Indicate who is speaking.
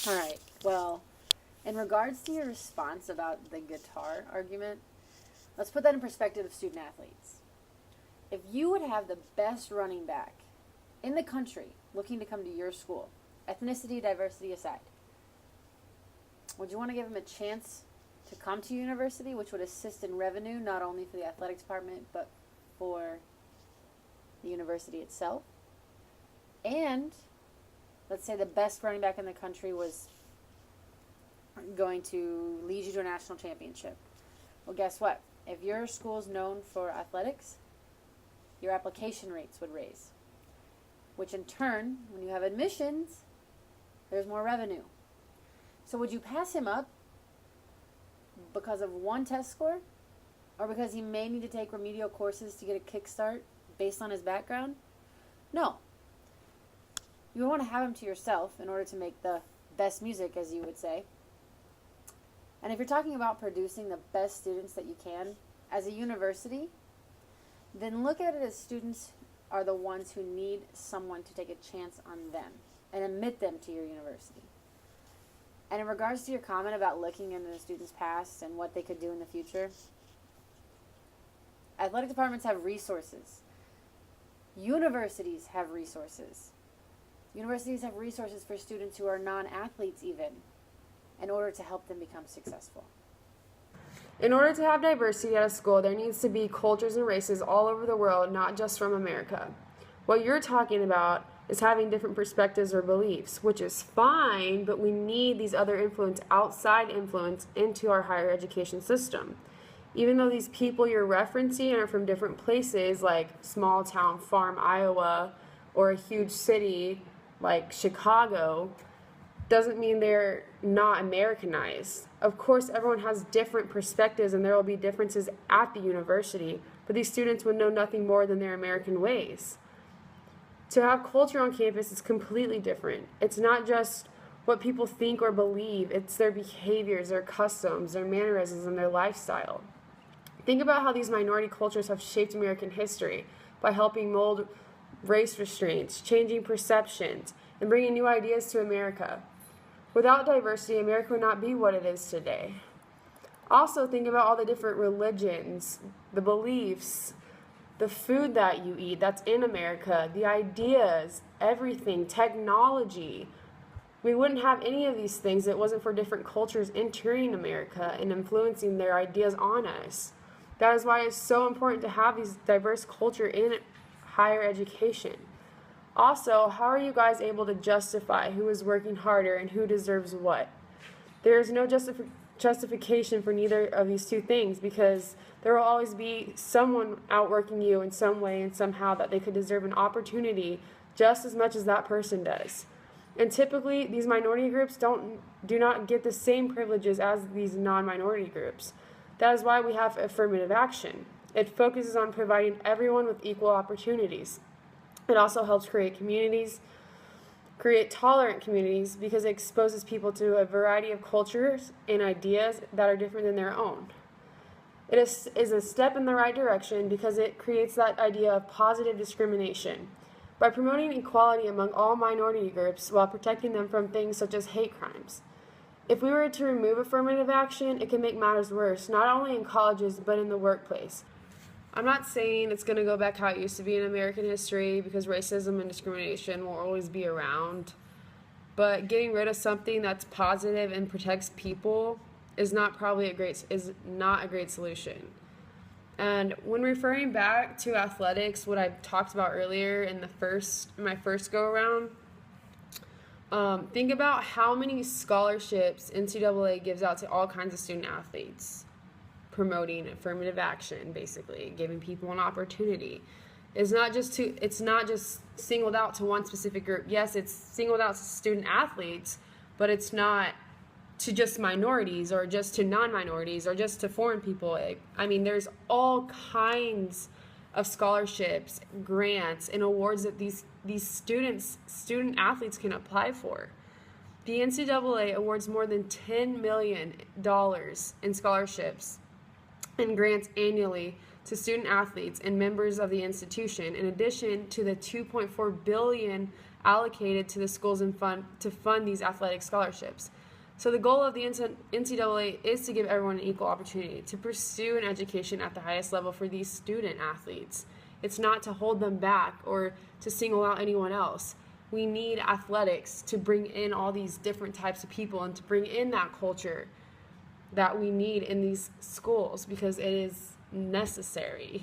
Speaker 1: All right. Well, in regards to your response about the guitar argument, let's put that in perspective of student athletes. If you would have the best running back in the country looking to come to your school, ethnicity, diversity aside, would you want to give him a chance to come to university, which would assist in revenue not only for the athletics department but for the university itself? And let's say the best running back in the country was going to lead you to a national championship. Well, guess what? If your school is known for athletics, your application rates would raise, which in turn, when you have admissions, there's more revenue. So would you pass him up because of one test score, or because he may need to take remedial courses to get a kickstart based on his background? No. You would want to have him to yourself in order to make the best music, as you would say. And if you're talking about producing the best students that you can as a university, then look at it as students are the ones who need someone to take a chance on them and admit them to your university. And in regards to your comment about looking into the students' past and what they could do in the future, athletic departments have resources. Universities have resources. Universities have resources for students who are non-athletes even, in order to help them become successful.
Speaker 2: In order to have diversity at a school, there needs to be cultures and races all over the world, not just from America. What you're talking about is having different perspectives or beliefs, which is fine, but we need these other outside influence into our higher education system. Even though these people you're referencing are from different places, like small town farm Iowa, or a huge city like Chicago, doesn't mean they're not Americanized. Of course, everyone has different perspectives and there will be differences at the university, but these students would know nothing more than their American ways. To have culture on campus is completely different. It's not just what people think or believe, it's their behaviors, their customs, their mannerisms, and their lifestyle. Think about how these minority cultures have shaped American history by helping mold race restraints, changing perceptions, and bringing new ideas to America. Without diversity, America would not be what it is today. Also, think about all the different religions, the beliefs, the food that you eat that's in America, the ideas, everything, technology. We wouldn't have any of these things if it wasn't for different cultures entering America and influencing their ideas on us. That is why it's so important to have these diverse culture in higher education. Also, how are you guys able to justify who is working harder and who deserves what? There is no justification for neither of these two things, because there will always be someone outworking you in some way and somehow that they could deserve an opportunity just as much as that person does. And typically, these minority groups do not get the same privileges as these non-minority groups. That is why we have affirmative action. It focuses on providing everyone with equal opportunities. It also helps create tolerant communities, because it exposes people to a variety of cultures and ideas that are different than their own. It is a step in the right direction because it creates that idea of positive discrimination by promoting equality among all minority groups while protecting them from things such as hate crimes. If we were to remove affirmative action, it can make matters worse, not only in colleges but in the workplace. I'm not saying it's going to go back how it used to be in American history, because racism and discrimination will always be around. But getting rid of something that's positive and protects people is not a great solution. And when referring back to athletics, what I talked about earlier in my first go around, think about how many scholarships NCAA gives out to all kinds of student athletes, promoting affirmative action, basically giving people an opportunity. It's not just singled out to one specific group. Yes, it's singled out to student athletes, but it's not to just minorities or just to non-minorities or just to foreign people. I mean, there's all kinds of scholarships, grants, and awards that these student athletes can apply for. The NCAA awards more than $10 million in scholarships and grants annually to student athletes and members of the institution, in addition to the $2.4 billion allocated to the schools and to fund these athletic scholarships. So the goal of the NCAA is to give everyone an equal opportunity to pursue an education at the highest level for these student athletes. It's not to hold them back or to single out anyone else. We need athletics to bring in all these different types of people and to bring in that culture that we need in these schools because it is necessary.